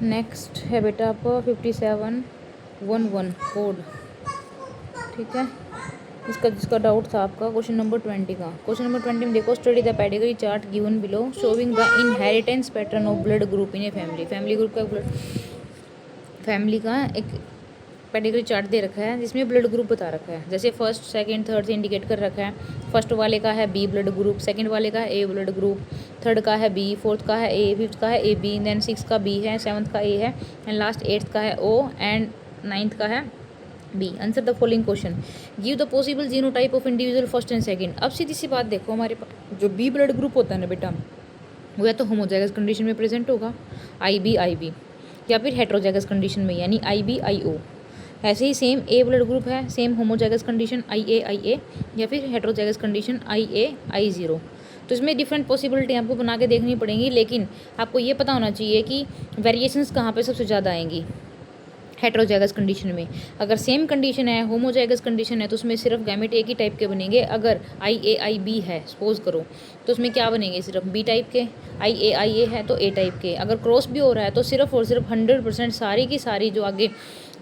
Next है बेटा आपका 5711 कोड, ठीक है। इसका जिसका डाउट था आपका क्वेश्चन नंबर 20 का, क्वेश्चन नंबर 20 में देखो, study the pedigree chart given below showing the inheritance pattern of blood group in a family. Family group का फैमिली का एक पेडिग्री चार्ट दे रखा है जिसमें ब्लड ग्रुप बता रखा है, जैसे फर्स्ट सेकंड थर्ड से इंडिकेट कर रखा है। फर्स्ट वाले का है बी ब्लड ग्रुप, सेकंड वाले का है ए ब्लड ग्रुप, थर्ड का है बी, फोर्थ का है ए, फिफ्थ का है ए बी, देन सिक्स का बी है, सेवन्थ का ए है, एंड लास्ट एट्थ का है ओ, एंड नाइन्थ का है B. Answer the following question, give the possible genotype of individual first and second. अब सीधी सी बात देखो, हमारे पास जो बी ब्लड ग्रुप होता है ना बेटा, वो या तो होमोजाइगस कंडीशन में प्रेजेंट होगा आई बी, या फिर हेट्रोजाइगस कंडीशन में यानी आई ओ। ऐसे ही सेम ए ब्लड ग्रुप है, सेम होमोजाइगस कंडीशन आई ए, या फिर हेट्रोजाइगस कंडीशन आई जीरो। तो इसमें डिफरेंट पॉसिबिलिटी आपको बना के देखनी पड़ेंगी, लेकिन आपको ये पता होना चाहिए कि वेरिएशंस कहाँ पे सबसे ज़्यादा आएंगी हेट्रोजाइगस कंडीशन में। अगर सेम कंडीशन है, होमोजाइगस कंडीशन है, तो उसमें सिर्फ गैमेट एक ही टाइप के बनेंगे। अगर आई बी है सपोज करो, तो उसमें क्या बनेंगे, सिर्फ बी टाइप के। आई ए है तो ए टाइप के। अगर क्रॉस भी हो रहा है तो सिर्फ और सिर्फ 100% सारी की सारी जो आगे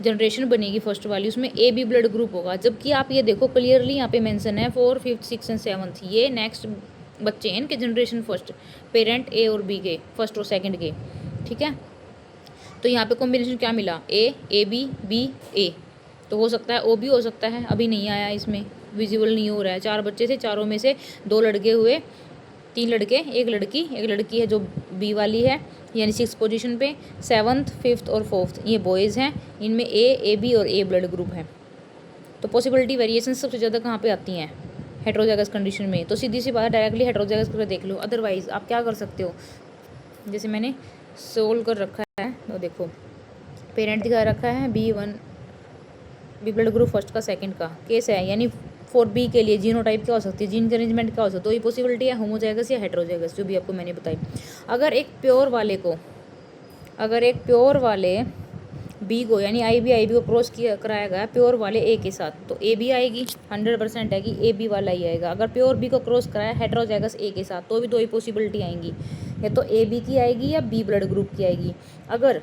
जनरेशन बनेगी फर्स्ट वाली, उसमें ए बी ब्लड ग्रुप होगा। जबकि आप ये देखो क्लियरली यहाँ पे मेंशन है 4, 5, 6 एंड 7, ये नेक्स्ट बच्चे हैं इनके जनरेशन फर्स्ट, पेरेंट ए और बी के, फर्स्ट और सेकंड के, ठीक है। तो यहाँ पे कॉम्बिनेशन क्या मिला, ए बी ए, तो हो सकता है ओ भी हो सकता है, अभी नहीं आया, इसमें विजिबल नहीं हो रहा है। 4 बच्चे थे, चारों में से 2 लड़के हुए, 3 लड़के एक लड़की है जो बी वाली है यानी 6 पोजीशन पे। 7th 5th और 4th ये बॉयज़ हैं, इनमें ए बी और ए ब्लड ग्रुप है। तो पॉसिबिलिटी वेरिएशन सबसे ज़्यादा कहाँ पे आती हैं, हेट्रोजाइगस कंडीशन में। तो सीधी सी बात, डायरेक्टली हेट्रोजाइगस करके देख लो। अदरवाइज आप क्या कर सकते हो, जैसे मैंने सोल्व कर रखा है, तो देखो पेरेंट दिखा रखा है B1 B blood group first का सेकंड का केस है, यानी फॉर बी के लिए जीनोटाइप क्या हो सकती है, जीन के अरेंजमेंट क्या हो सकता है। तो ये पॉसिबिलिटी है होमोजाइगस या हेट्रोजाइगस, जो भी आपको मैंने बताई। अगर एक प्योर वाले बी को यानी आई बी को क्रॉस किया कराया गया प्योर वाले ए के साथ, तो ए बी आएगी, 100% है कि ए बी वाला ही आएगा। अगर प्योर बी को क्रॉस कराया हेट्रोजाइगस ए के साथ, तो भी 2 ही पॉसिबिलिटी आएंगी, या तो ए बी की आएगी या बी ब्लड ग्रुप की आएगी। अगर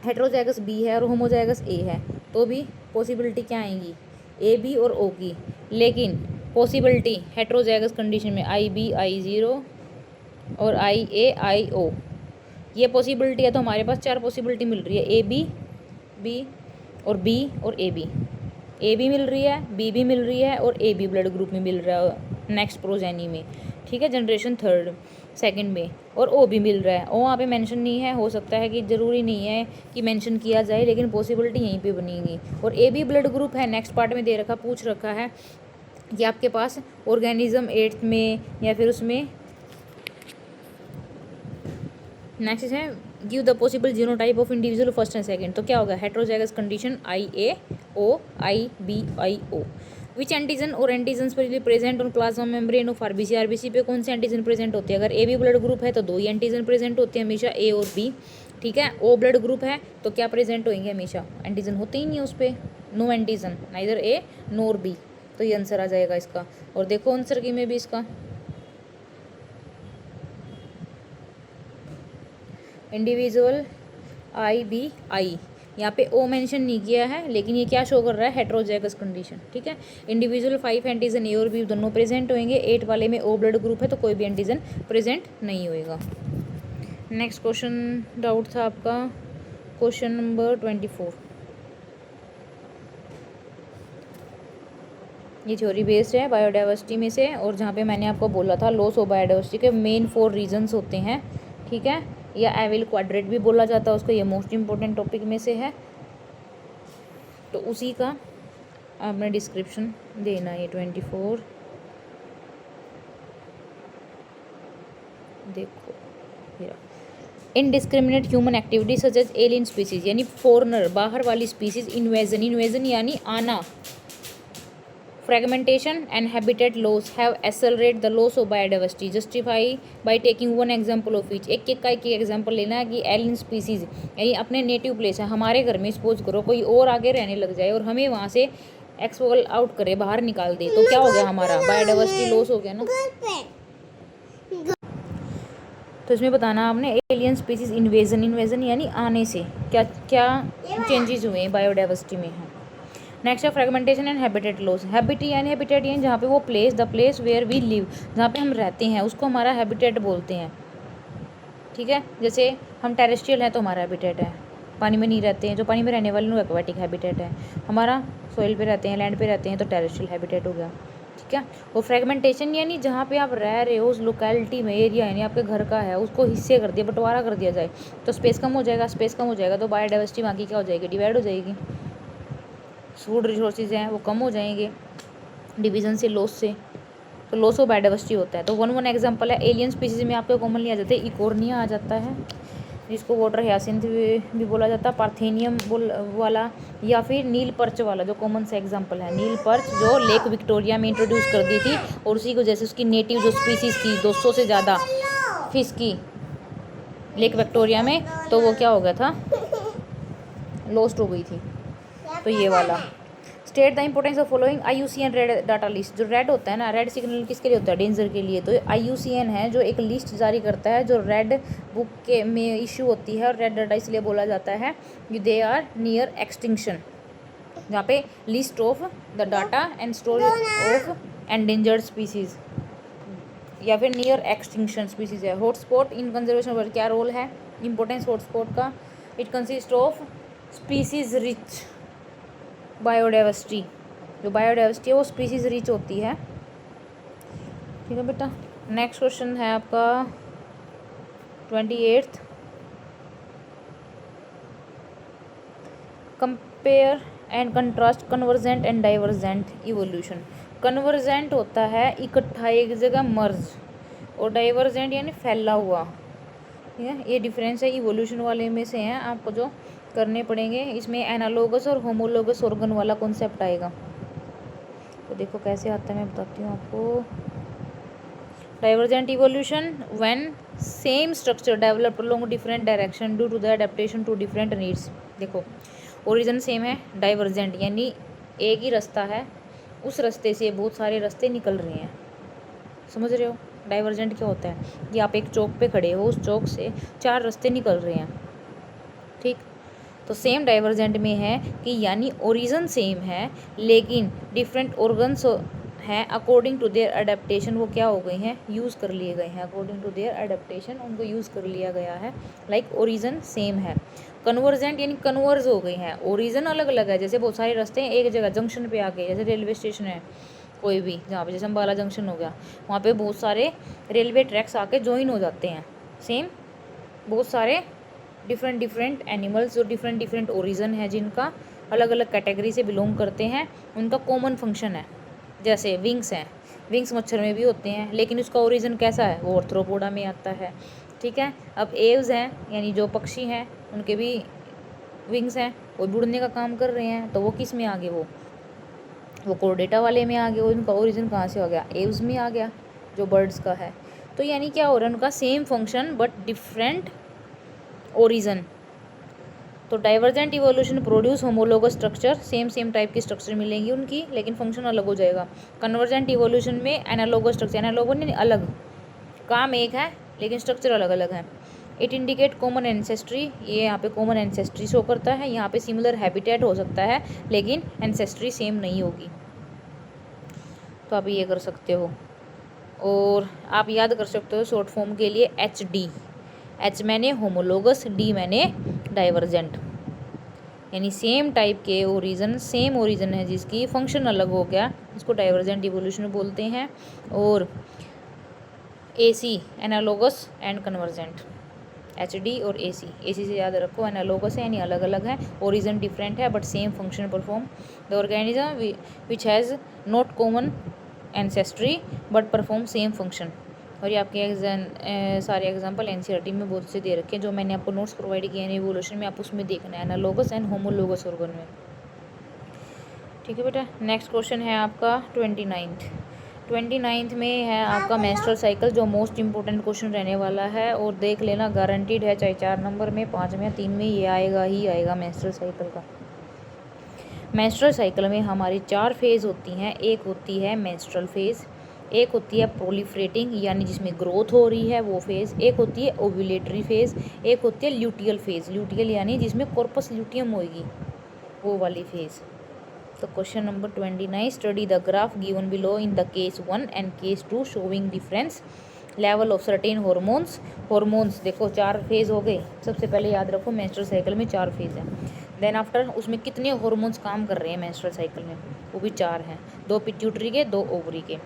हेट्रोजाइगस बी है और होमोजाइगस ए है, तो भी पॉसिबिलिटी क्या आएंगी, ए बी और ओ की। लेकिन पॉसिबिलिटी हेट्रोजाइगस कंडीशन में आई बी आई जीरो और आई ए आई ओ, ये पॉसिबिलिटी है। तो हमारे पास 4 पॉसिबिलिटी मिल रही है, ए बी और बी और ए बी मिल रही है, बी भी मिल रही है और ए बी ब्लड ग्रुप में मिल रहा है नेक्स्ट प्रोजेनी में, ठीक है, जनरेशन थर्ड सेकंड में, और ओ भी मिल रहा है। ओ वहाँ पे मेंशन नहीं है, हो सकता है कि ज़रूरी नहीं है कि मेंशन किया जाए, लेकिन पॉसिबिलिटी यहीं पे बनेगी। और ए बी ब्लड ग्रुप है, नेक्स्ट पार्ट में दे रखा, पूछ रखा है कि आपके पास ऑर्गेनिज्म 8th में या फिर उसमें नेक्स्ट है give the possible genotype of individual first and second. तो क्या होगा, heterozygous condition I A O I B I O. Which antigen और एंटीजन्स पर present on plasma membrane of RBC. RBC पे कौन से एंटीजन प्रेजेंट होते हैं, अगर ए बी ब्लड ग्रुप है तो 2 ही एंटीजन प्रेजेंट होते हैं हमेशा, ए और बी, ठीक है। ओ ब्लड ग्रुप है तो क्या प्रेजेंट होंगे हमेशा, एंटीजन होते ही नहीं है उस पर, नो एंटीजन, नाइदर ए नोर बी। तो ये आंसर आ जाएगा इसका। और देखो आंसर की में भी इसका इंडिविजुअल आई बी आई, यहाँ पे ओ मेंशन नहीं किया है, लेकिन ये क्या शो कर रहा है, हेट्रोजाइगस कंडीशन, ठीक है। इंडिविजुअल 5 एंटीजन ए और बी दोनों प्रेजेंट होंगे, 8 वाले में ओ ब्लड ग्रुप है तो कोई भी एंटीजन प्रेजेंट नहीं होएगा। नेक्स्ट क्वेश्चन डाउट था आपका क्वेश्चन नंबर 24। ये थ्योरी बेस्ड है बायोडाइवर्सिटी में से, और जहाँ पे मैंने आपको बोला था लॉस ऑफ बायोडाइवर्सिटी के मेन 4 रीजन्स होते हैं, ठीक है, या एविल क्वाड्रेट भी बोला जाता है उसको, ये मोस्ट इंपॉर्टेंट टॉपिक में से है, तो उसी का आपने डिस्क्रिप्शन देना है। 24 देखो, indiscriminate human activity such as alien species, यानी फॉरनर बाहर वाली स्पीसीज, इन्वेजन यानी आना, fragmentation and habitat loss have accelerate the loss of biodiversity, justify by taking one example of each। एक का एक एग्जाम्पल लेना है कि एलियन स्पीसीज यानी अपने नेटिव प्लेस है, हमारे घर में सपोज करो कोई और आगे रहने लग जाए और हमें वहाँ से एक्सपोल आउट करे, बाहर निकाल दे, तो क्या हो गया, हमारा बायोडाइवर्सिटी लॉस हो गया ना। तो इसमें बताना आपने एलियन स्पीसीज इन्वेजन, इन्वेजन यानी आने से क्या क्या चेंजेस हुए हैं बायोडाइवर्सिटी में हैं। नेक्स्ट है fragmentation and habitat loss. Habit यानी हैबिटेट यानी जहाँ पे वो place, the place where we live, जहाँ पे हम रहते हैं उसको हमारा हैबिटेट बोलते हैं। ठीक है, जैसे हम टेरेस्ट्रियल हैं तो हमारा हैबिटेट है, पानी में नहीं रहते हैं, जो पानी में रहने वाले लोग एक्वाटिक हैबिटेट है। हमारा सॉइल पे रहते हैं, लैंड पे रहते हैं तो टेरेस्ट्रियल हैबिटेट हो गया। ठीक है, वो फ्रेगमेंटेशन यानी जहाँ पे आप रह रहे हो उस लोकेलिटी में, एरिया यानी आपके घर का है, उसको हिस्से कर दिया, बंटवारा कर दिया जाए तो स्पेस कम हो जाएगा, स्पेस कम हो जाएगा तो बायोडाइवर्सिटी वहाँ की क्या हो जाएगी, डिवाइड हो जाएगी। फूड रिसोर्सेज हैं वो कम हो जाएंगे डिवीज़न से, लॉस से, तो लॉस ऑफ बायोडाइवर्सिटी होता है। तो वन एग्जांपल है एलियन स्पीसीज में आपके कॉमनली आ जाते हैं इकोर्निया आ जाता है, जिसको वाटर ह्यासिंथ भी बोला जाता है, पार्थेनियम वाला, या फिर नील पर्च वाला जो कॉमन सा एग्जांपल है। नील पर्च जो लेक विक्टोरिया में इंट्रोड्यूस कर दी थी और उसी को जैसे उसकी नेटिव जो स्पीसीज थी 200 से ज़्यादा फिश की लेक विक्टोरिया में, तो वो क्या हो गया था, लॉस्ट हो गई थी। तो ये वाला state the importance of following IUCN red data list. जो रेड होता है ना, रेड सिग्नल किसके लिए होता है, डेंजर के लिए। तो IUCN है जो एक लिस्ट जारी करता है जो रेड बुक के में इशू होती है, और रेड डाटा इसलिए बोला जाता है दे आर नियर एक्सटिंक्शन, जहाँ पे list of the data and story of endangered species या फिर नियर एक्सटिंक्शन स्पीसीज है। हॉटस्पॉट इन कंजर्वेशन पर क्या रोल है, इंपॉर्टेंस हॉटस्पॉट का, it consist of species rich biodiversity, जो बायोडाइवर्सिटी है वो स्पीसीज रिच होती है। ठीक है बेटा, नेक्स्ट क्वेश्चन है आपका 28th, compare and contrast convergent and divergent evolution. Convergent होता है इकट्ठा एक जगह मर्ज, और डाइवर्जेंट यानी फैला हुआ। ठीक है, ये डिफरेंस है इवोल्यूशन वाले में से हैं, आपको जो करने पड़ेंगे। इसमें एनालोगस और होमोलोगस ऑर्गन वाला कॉन्सेप्ट आएगा। तो देखो कैसे आता है, मैं बताती हूँ आपको। Divergent evolution when same structure developed along different direction due to the adaptation to different needs. देखो ओरिजिन सेम है, डाइवर्जेंट यानी एक ही रास्ता है, उस रास्ते से बहुत सारे रास्ते निकल रहे हैं, समझ रहे हो। डाइवर्जेंट क्या होता है कि आप एक चौक पे खड़े हो, उस चौक से 4 रास्ते निकल रहे हैं। ठीक, तो सेम डाइवर्जेंट में है कि यानी ओरिजिन सेम है लेकिन डिफरेंट ऑर्गन्स हैं, अकॉर्डिंग टू देयर अडेप्टेशन वो क्या हो गए हैं, यूज़ कर लिए गए हैं, अकॉर्डिंग टू देयर अडेप्टेशन उनको यूज़ कर लिया गया है। लाइक ओरिजिन सेम है। कन्वर्जेंट यानी कन्वर्ज हो गए हैं, ओरिजिन अलग अलग है, जैसे बहुत सारे रास्ते हैं एक जगह जंक्शन पे आके, जैसे रेलवे स्टेशन है कोई भी, जहाँ पे जैसे अम्बाला जंक्शन हो गया, वहाँ पे बहुत सारे रेलवे ट्रैक्स आके ज्वाइन हो जाते हैं। सेम बहुत सारे डिफरेंट एनिमल्स जो डिफरेंट ओरिजिन है, जिनका अलग अलग कैटेगरी से बिलोंग करते हैं, उनका कॉमन फंक्शन है। जैसे विंग्स हैं, विंग्स मच्छर में भी होते हैं लेकिन उसका ओरिजिन कैसा है, वो आर्थ्रोपोडा में आता है। ठीक है, अब एव्स हैं यानी जो पक्षी हैं उनके भी विंग्स हैं, वो भी उड़ने का काम कर रहे हैं, तो वो किस में आ गए, वो कोर्डेटा वाले में आ गए। उनका ओरिजिन कहाँ से हो गया, एव्स में आ गया जो बर्ड्स का है। तो यानी क्या हो रहा है, उनका same function but different origin. तो divergent evolution produce homologous structure, same type की स्ट्रक्चर मिलेंगी उनकी लेकिन फंक्शन अलग हो जाएगा। कन्वर्जेंट इवोल्यूशन में एनालोगस स्ट्रक्चर, एनालोगस यानी अलग, काम एक है लेकिन स्ट्रक्चर अलग अलग है। इट इंडिकेट कॉमन एंसेस्ट्री, ये यहाँ पे कॉमन एंसेस्ट्री शो करता है। यहाँ पे सिमिलर हैबिटेट हो सकता है लेकिन एंसेस्ट्री सेम नहीं होगी, तो आप ये कर सकते हो। और आप याद कर सकते हो शॉर्ट फॉर्म के लिए HD, H मैंने होमोलोगस, D मैंने डाइवर्जेंट, यानी सेम टाइप के ओरिजिन, सेम ओरिजिन है जिसकी फंक्शन अलग हो गया, इसको डाइवर्जेंट इवोल्यूशन बोलते हैं। और AC analogous and convergent, HD और AC से याद रखो, एनालोगस है यानी अलग अलग है, ओरिजिन डिफरेंट है but same function perform. The organism which has not common ancestry but perform same function. और ये आपके सारे एग्जांपल NCERT में बहुत से दे रखे हैं, जो मैंने आपको नोट्स प्रोवाइड किए हैं इवोल्यूशन में, आप उसमें देखना है एनालोगस एंड होमोलोगस ऑर्गन में। ठीक है बेटा, नेक्स्ट क्वेश्चन है आपका 29th में है आपका मेंस्ट्रुअल साइकिल, जो मोस्ट इंपॉर्टेंट क्वेश्चन रहने वाला है। और देख लेना गारंटीड है, चाहे 4 नंबर में, 5 में या 3 में, ये आएगा ही आएगा मेंस्ट्रुअल साइकिल का। मेंस्ट्रुअल साइकिल में हमारी 4 फेज़ होती हैं। एक होती है मेंस्ट्रुअल फेज़, एक होती है प्रोलिफरेटिंग यानी जिसमें ग्रोथ हो रही है वो फेज़, एक होती है ओव्यूलेटरी फेज़, एक होती है ल्यूटियल फेज़, ल्यूटियल यानी जिसमें कॉर्पस ल्यूटियम होगी वो वाली फेज़। तो question number 29, study the graph given below in the case 1 and case 2 showing difference level of certain hormones. Hormones देखो 4 फेज़ हो गए। सबसे पहले याद रखो मेंस्ट्रुअल साइकिल में 4 फेज़ है। देन आफ्टर उसमें कितने हॉर्मोन्स काम कर रहे हैं मेंस्ट्रुअल साइकिल में, वो भी 4 हैं, 2 पिट्यूटरी के 2 ओवरी के।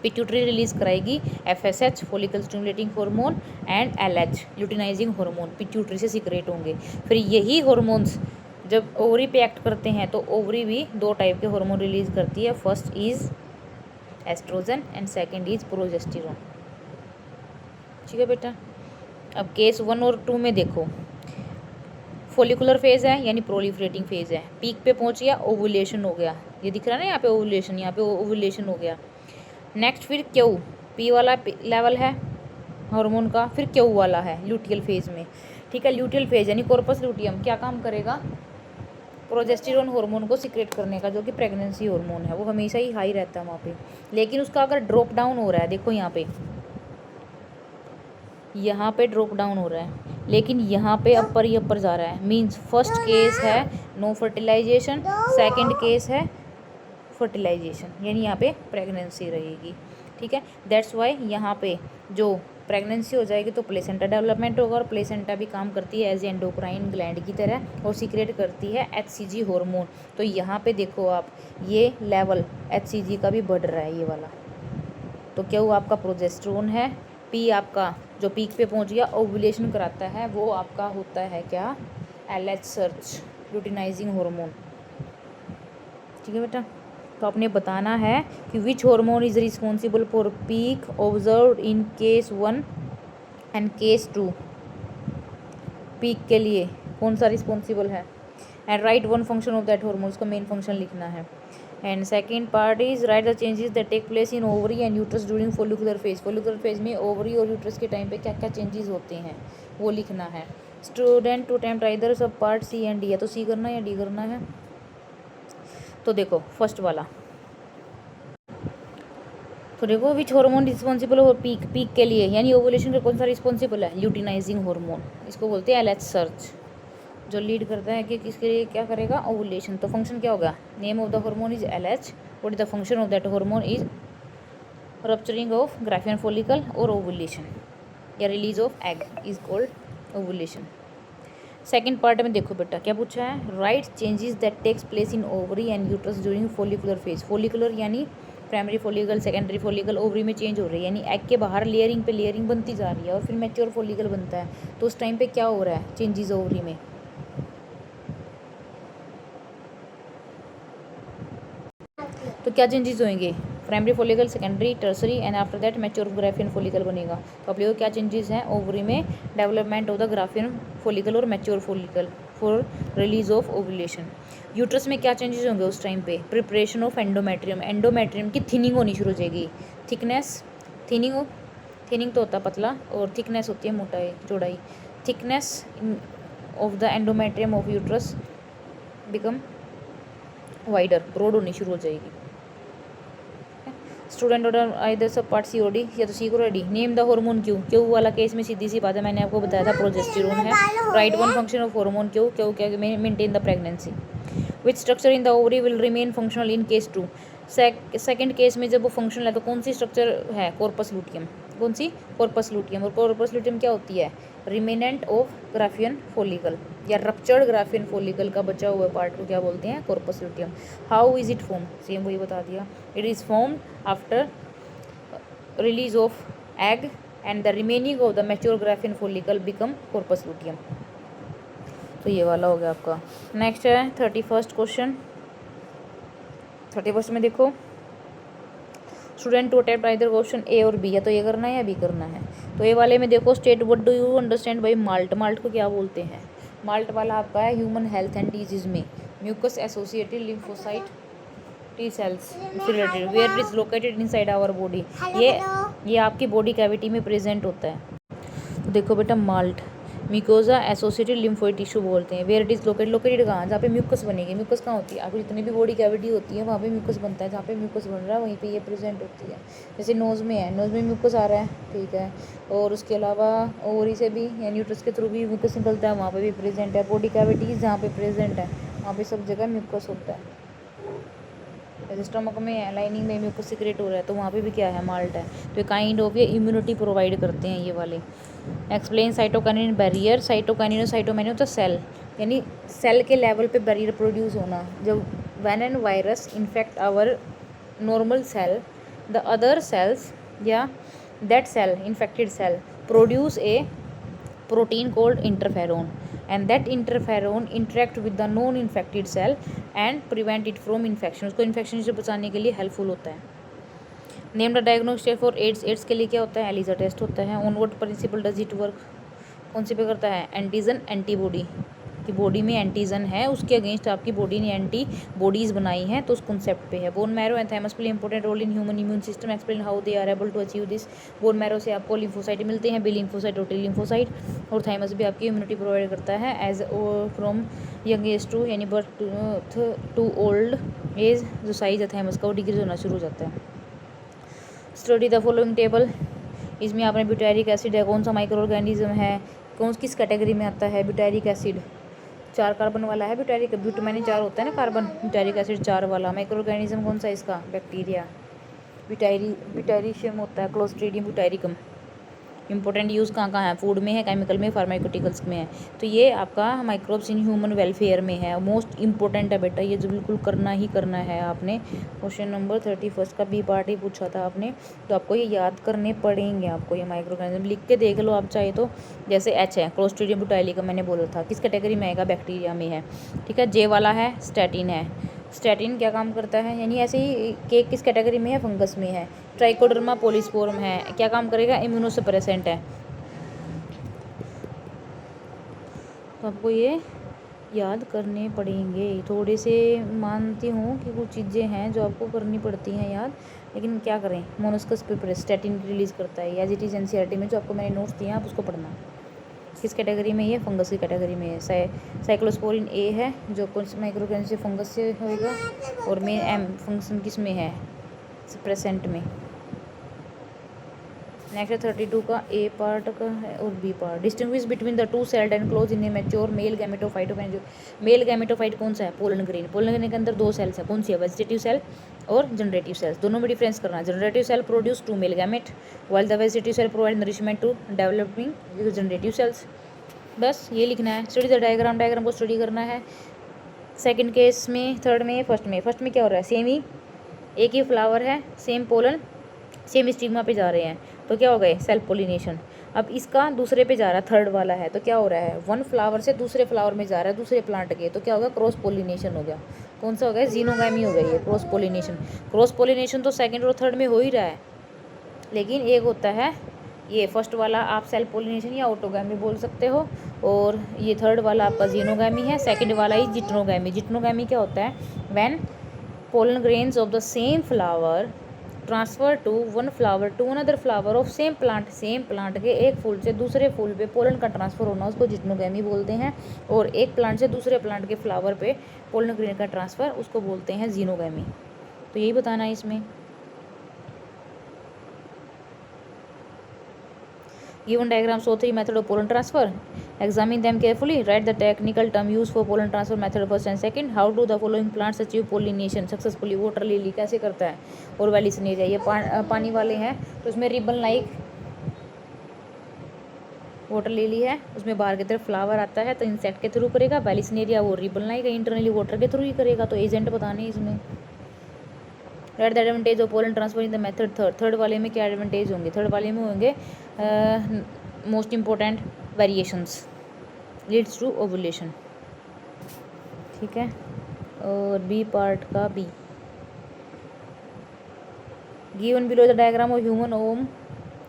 पिट्यूटरी रिलीज कराएगी FSH follicle stimulating hormone and LH luteinizing hormone, pituitary से सीक्रेट होंगे। फिर यही हार्मोन्स जब ओवरी पे एक्ट करते हैं तो ओवरी भी 2 टाइप के हार्मोन रिलीज करती है, first is estrogen and second is progesterone. ठीक है बेटा। अब केस 1 और 2 में देखो, फॉलिकुलर फेज है यानी प्रोलिफरेटिंग फेज है, पीक पे पहुंच गया, ओवुलेशन हो गया, ये दिख रहा है ना यहाँ पे ओवुलेशन, यहाँ पे ओवुलेशन हो गया। नेक्स्ट फिर क्यू, पी वाला लेवल है हार्मोन का, फिर क्यू वाला है ल्यूटियल फेज में। ठीक है, ल्यूटियल फेज यानी कॉर्पस ल्यूटियम क्या काम करेगा, प्रोजेस्टेरोन हार्मोन को सीक्रेट करने का, जो कि प्रेगनेंसी हार्मोन है, वो हमेशा ही हाई रहता है वहाँ पे। लेकिन उसका अगर ड्रॉप डाउन हो रहा है, देखो यहाँ पे ड्रॉप डाउन हो रहा है, लेकिन यहाँ पे अपर ही अपर जा रहा है, मींस फर्स्ट केस है नो फर्टिलाइजेशन, सेकंड केस है फर्टिलाइजेशन, यानी यहाँ पे प्रेगनेंसी रहेगी। ठीक है, दैट्स वाई यहाँ पे जो प्रेगनेंसी हो जाएगी तो प्लेसेंटा डेवलपमेंट होगा, और प्लेसेंटा भी काम करती है एज एंडोक्राइन ग्लैंड की तरह और सीक्रेट करती है HCG हार्मोन। तो यहाँ पे देखो आप, ये लेवल HCG का भी बढ़ रहा है ये वाला। तो क्या वो आपका प्रोजेस्टेरोन है, पी आपका जो पीक पे पहुंच गया ओवुलेशन कराता है, वो आपका होता है क्या, LH सर्च ल्यूटिनाइजिंग हार्मोन। ठीक है बेटा। तो आपने बताना है कि which hormone is responsible for peak observed in case 1 and case 2। Peak के लिए कौन सा रिस्पॉन्सिबल है, and write one function of that hormone, उसका मेन फंक्शन लिखना है। And second part is write the changes that take place in ovary and uterus during follicular phase. Follicular phase में ovary और यूट्रस के time पे क्या क्या changes होते हैं वो लिखना है। Student to attempt either sub part C and D, या तो सी करना है या डी करना है। तो देखो फर्स्ट वाला, तो देखो विच हार्मोन रिस्पॉन्सिबल हो पीक, पीक के लिए यानी ओवुलेशन का कौन सा रिस्पॉन्सिबल है, ल्यूटिनाइजिंग हार्मोन, इसको बोलते हैं LH सर्च, जो लीड करता है कि किसके लिए क्या करेगा, ओवुलेशन। तो फंक्शन क्या होगा, name of the hormone is LH, what is the function of that hormone is rupturing of Graafian follicle और ओवुलेशन, या release of egg is called ovulation. Second part में देखो बेटा क्या पूछा है, right changes that takes place in ovary and uterus during follicular phase. Follicular यानी primary follicle, secondary follicle, ovary में चेंज हो रही है, यानी एग के बाहर लेयरिंग पे लेयरिंग बनती जा रही है और फिर मैच्योर फॉलिकल बनता है। तो उस टाइम पे क्या हो रहा है, चेंजेस ओवरी में, तो क्या चेंजेस होंगे, primary follicle, secondary, tertiary and after that mature Graafian follicle बनेगा। तो आप लोगों क्या चेंजेस हैं ओवरी में, development of the Graafian follicle और mature follicle for release of ovulation. Uterus में क्या चेंजेस होंगे उस टाइम पे, प्रिपरेशन ऑफ एंडोमेट्रियम, एंडोमेट्रियम की थिनिंग होनी शुरू हो जाएगी, थिकनेस, थिनिंग तो होता है पतला और थिकनेस होती है मोटाई चौड़ाई, thickness of the endometrium of uterus become wider, broad होनी शुरू हो जाएगी। Student order either sub part C और डी, या तो सी को D. Name the hormone Q, Q वाला केस में सीधी सी बात है, मैंने आपको बताया था प्रोजेस्टेरोन है। Right one function of hormone Q, Q क्या maintain the pregnancy. Which structure in the ovary will remain functional in case 2। Second case में जब वो फंक्शनल है तो कौन सी स्ट्रक्चर है, कॉर्पस लूटियम, कौन सी, कॉर्पस लूटियम। और कॉर्पस लूटियम क्या होती है, रिमेनेंट ऑफ ग्राफियन फॉलिकल या रप्चर्ड ग्राफियन फॉलिकल का बचा हुआ पार्ट को क्या बोलते हैं, corpus luteum. How is it form, same वही बता दिया, it is formed after release of egg and the remaining of the mature Graafian follicle become corpus luteum. तो ये वाला हो गया आपका। नेक्स्ट है 31st क्वेश्चन। 31st में देखो, student to attempt either question A और बी, या तो ये करना है या बी करना है। तो ए वाले में देखो, state what do you understand by MALT, MALT को क्या बोलते हैं। माल्ट वाला आपका है ह्यूमन हेल्थ एंड डिजीज में, mucus associated lymphocyte T cells related, where it is located inside our body, ये आपकी बॉडी कैविटी में प्रेजेंट होता है। तो देखो बेटा MALT, mucosa associated lymphoid tissue बोलते हैं। Where it is located, located कहाँ, जहाँ पे म्यूकस बनेगी। म्यूकस कहाँ होती है, आपकी जितनी भी बॉडी कैविटी होती है वहाँ पे म्यूकस बनता है। जहाँ पे म्यूकस बन रहा है वहीं पे ये प्रेजेंट होती है। जैसे नोज़ में है, नोज़ में म्यूकस आ रहा है, ठीक है। और उसके अलावा ओवरी से भी या न्यूट्रस के थ्रू भी म्यूकस निकलता है, वहाँ पे भी प्रेजेंट है। बॉडी कैविटीज़ जहाँ पे प्रेजेंट है वहाँ पे सब जगह म्यूकस होता है। जैसे स्टमक में है, लाइनिंग में म्यूकस सिक्रेट हो रहा है, तो वहाँ पे भी क्या है, माल्ट है। तो काइंड ऑफ ये इम्यूनिटी प्रोवाइड करते हैं ये वाले। Explain cytokinin barrier. साइटोकाइनिन और साइटोकाइनिन होता है सेल, यानी सेल के लेवल पे बैरियर प्रोड्यूस होना। जब when an virus infect our normal cell, the other cells या that cell infected cell produce a protein called interferon, and that interferon interact with the non infected cell and prevent it from infection। उसको infection से बचाने के लिए helpful होता है। Name the diagnostic for AIDS. AIDS के लिए क्या होता है, एलिजा टेस्ट होता है। On what principle does it work, कौन सी पे करता है, एंटीजन एंटीबॉडी की बॉडी में एंटीजन है, उसके अगेंस्ट आपकी बॉडी ने एंटी बॉडीज बनाई हैं, तो उस कॉन्सेप्ट पे है। Bone marrow and thymus play important role in human immune system. Explain how they are able to achieve this. Bone marrow से आपको लिम्फोसाइट मिलते हैं, बी लिम्फोसाइट और टी लिम्फोसाइट। और थाइमस भी आपकी इम्यूनिटी प्रोवाइड करता है age from young age to, यानी बर्थ टू ओल्ड एज। जो साइज है थाइमस का वो डिक्रीज होना शुरू हो जाता है। Study the following table. इसमें आपने ब्यूटारिक एसिड है, कौन सा माइक्रो ऑर्गेनिज्म है, कौन किस कैटेगरी में आता है। ब्यूटारिक एसिड 4 कार्बन वाला है, ब्यूटारिक ब्यूटामाइन 4 होता है ना कार्बन, ब्यूटारिक एसिड 4 वाला। माइक्रो ऑर्गेनिज्म कौन सा है इसका, बैक्टीरिया। ब्यूटारिशियम होता है, क्लोस्ट्रीडियम ब्यूटारिकम। इंपॉर्टेंट यूज़ कहाँ कहाँ है, फूड में है, केमिकल में, फार्मास्यूटिकल्स में है। तो ये आपका माइक्रोब्स इन ह्यूमन वेलफेयर में है, मोस्ट इंपॉर्टेंट है बेटा, ये जो बिल्कुल करना ही करना है आपने। क्वेश्चन नंबर 31 का बी पार्ट ही पूछा था आपने, तो आपको ये याद करने पड़ेंगे। आपको ये माइक्रो ऑर्गेनिज्म लिख के देख लो आप चाहे तो। जैसे एच है, क्लोस्ट्रीडियम ब्यूटाइलिकम मैंने बोला था, किस कैटेगरी में आएगा, बैक्टीरिया में है, ठीक है। जे वाला है, स्टैटिन है। स्टैटिन क्या काम करता है, यानी ऐसे ही केक किस कैटेगरी में है, फंगस में है। ट्राइकोडर्मा पोलिस्पोरम है, क्या काम करेगा, इम्यूनोसप्रेसेंट है। तो आपको ये याद करने पड़ेंगे। थोड़े से मानती हूँ कि कुछ चीज़ें हैं जो आपको करनी पड़ती हैं याद, लेकिन क्या करें। मोनस्कस पेपर स्टैटिन रिलीज़ करता है, एज इट इज़ एनसीईआरटी में जो आपको मैंने नोट्स दिए हैं आप उसको पढ़ना। किस कैटेगरी में, ये फंगस की कैटेगरी में है। साइक्लोस्पोरिन ए है जो कौन से माइक्रो ऑर्गेनिज्म से फंगस से होएगा, और मेन एम फंक्शन किस में है, सप्रेसेंट में। नेक्स्ट 32 का ए पार्ट का है और B part. Distinguish between the two celled and close in a mature male gametophyte. Male gametophyte कौन सा है, पोलन ग्रेन। पोलन ग्रेन के अंदर 2 सेल्स है, कौन सी है, वेजिटेटिव सेल और जनरेटिव सेल्स। दोनों में डिफरेंस करना। Generative cell produce 2 male gamete, while the vegetative cell provide nourishment to developing generative cells. बस ये लिखना है। स्टडी द डायग्राम, डायग्राम को स्टडी करना है। सेकंड केस में, थर्ड में, फर्स्ट में। फर्स्ट में क्या हो रहा है, सेम ही एक ही फ्लावर है, सेम पोलन, सेम स्टिग्मा पे जा रहे हैं, तो क्या हो गए, सेल्फ पोलिनेशन। अब इसका दूसरे पे जा रहा है, थर्ड वाला है, तो क्या हो रहा है, वन फ्लावर से दूसरे फ्लावर में जा रहा है, दूसरे प्लांट के, तो क्या होगा, क्रॉस पोलिनेशन हो गया। कौन सा हो गया, जीनोगामी हो गई है, क्रॉस पोलिनेशन। क्रॉस पोलिनेशन तो सेकंड और थर्ड में हो ही रहा है, लेकिन एक होता है ये फर्स्ट वाला आप सेल्फ पोलिनेशन या ऑटोगैमी बोल सकते हो, और ये थर्ड वाला आपका जीनोगैमी है, सेकंड वाला ही जिट्नोगैमी। जिट्नोगैमी क्या होता है, when pollen grains of the same flower transfer to one flower to another flower of same plant. Same plant के एक फूल से दूसरे फूल पे पोलन का ट्रांसफर होना उसको जिट्नोगैमी बोलते हैं, और एक प्लांट से दूसरे प्लांट के फ्लावर पे पोलन ग्रेन का ट्रांसफर उसको बोलते हैं जीनोगैमी। तो यही बताना है इसमें। Given diagram show 3 method of pollen transfer. Examine them carefully. Write the technical term used for pollen transfer method first and second. How do the following plants achieve pollination successfully? Water lily कैसे करता है, और Vallisneria ये पानी वाले हैं, तो उसमें रिबन लाइक वाटर लिली है, उसमें बाहर की तरफ फ्लावर आता है, तो इंसेक्ट के थ्रू करेगा। वेलिसनेरिया वो रिबन लाइक इंटरनली वाटर के थ्रू ही करेगा। तो एजेंट बताने इसमें। Right the advantage of pollen transfer in the method third. Third वाले में क्या एडवांटेज होंगे, थर्ड वाले में होंगे most important variations leads to ovulation, ठीक है। और बी पार्ट का B, given below the diagram of human ovum,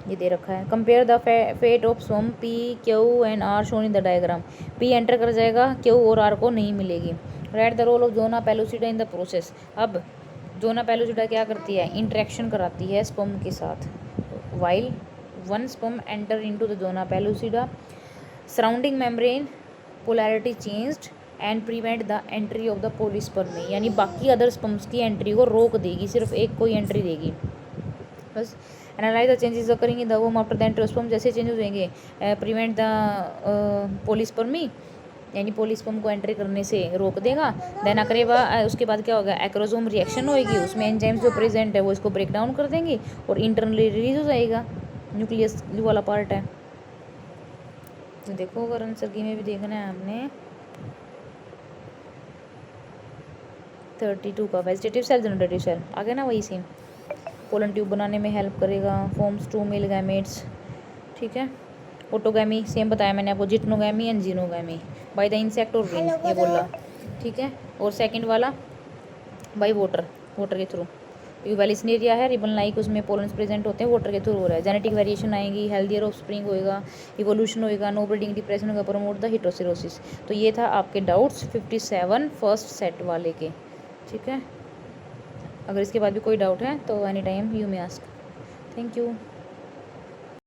ये दे रखा है। Compare the fate of some P Q and R shown in the diagram. P enter कर जाएगा, क्यू और आर को नहीं मिलेगी। Write the role of zona pellucida in the process. अब जोना पेलुसिडा क्या करती है, इंटरेक्शन कराती है स्पर्म के साथ। While one sperm enter into the zona pellucida, surrounding membrane polarity changed and prevent the entry of the polyspermy, यानी बाकी अदर स्पर्म्स की एंट्री को रोक देगी, सिर्फ एक को ही एंट्री देगी बस। Analyse the changes occurring in the वोम after the entry of sperm, जैसे चेंजेस होंगे प्रिवेंट द पोलिस्पर्मी, यानी पोलिस्पर्म को एंट्री करने से रोक देगा। देन अकरेबा उसके बाद क्या होगा, एक्रोजोम रिएक्शन होएगी, उसमें एंजाइम्स जो प्रेजेंट है वो इसको ब्रेक डाउन कर देंगे और इंटरनली रिलीज हो जाएगा, न्यूक्लियस जो वाला पार्ट है। तो देखो अगर आंसर में भी देखना है हमने 32 का वेजिटेटिव सेल जनरेटिव सेल आ गया ना, वही सेम। पोलन ट्यूब बनाने में हेल्प करेगा, फॉर्म्स 2 मेल गैमेट्स, ठीक है। ऑटोगैमी सेम बताया मैंने आपको, geitonogamy and xenogamy by the insect और रिंग, ये बोला, ठीक है। और सेकंड वाला बाय वाटर, वाटर के थ्रू, क्योंकि वेलिसनेरिया है रिबन लाइक, उसमें पोलन्स प्रेजेंट होते हैं, वाटर के थ्रू हो रहा है। जेनेटिक वेरिएशन आएंगी, हेल्दियर ऑफ स्प्रिंग होएगा, इवोल्यूशन होएगा, नो ब्रीडिंग डिप्रेशन होगा, प्रमोट द हिटोसिरोसिस। तो ये था आपके डाउट्स 57 फर्स्ट सेट वाले के, ठीक है। अगर इसके बाद भी कोई डाउट है तो any time you may ask. Thank you.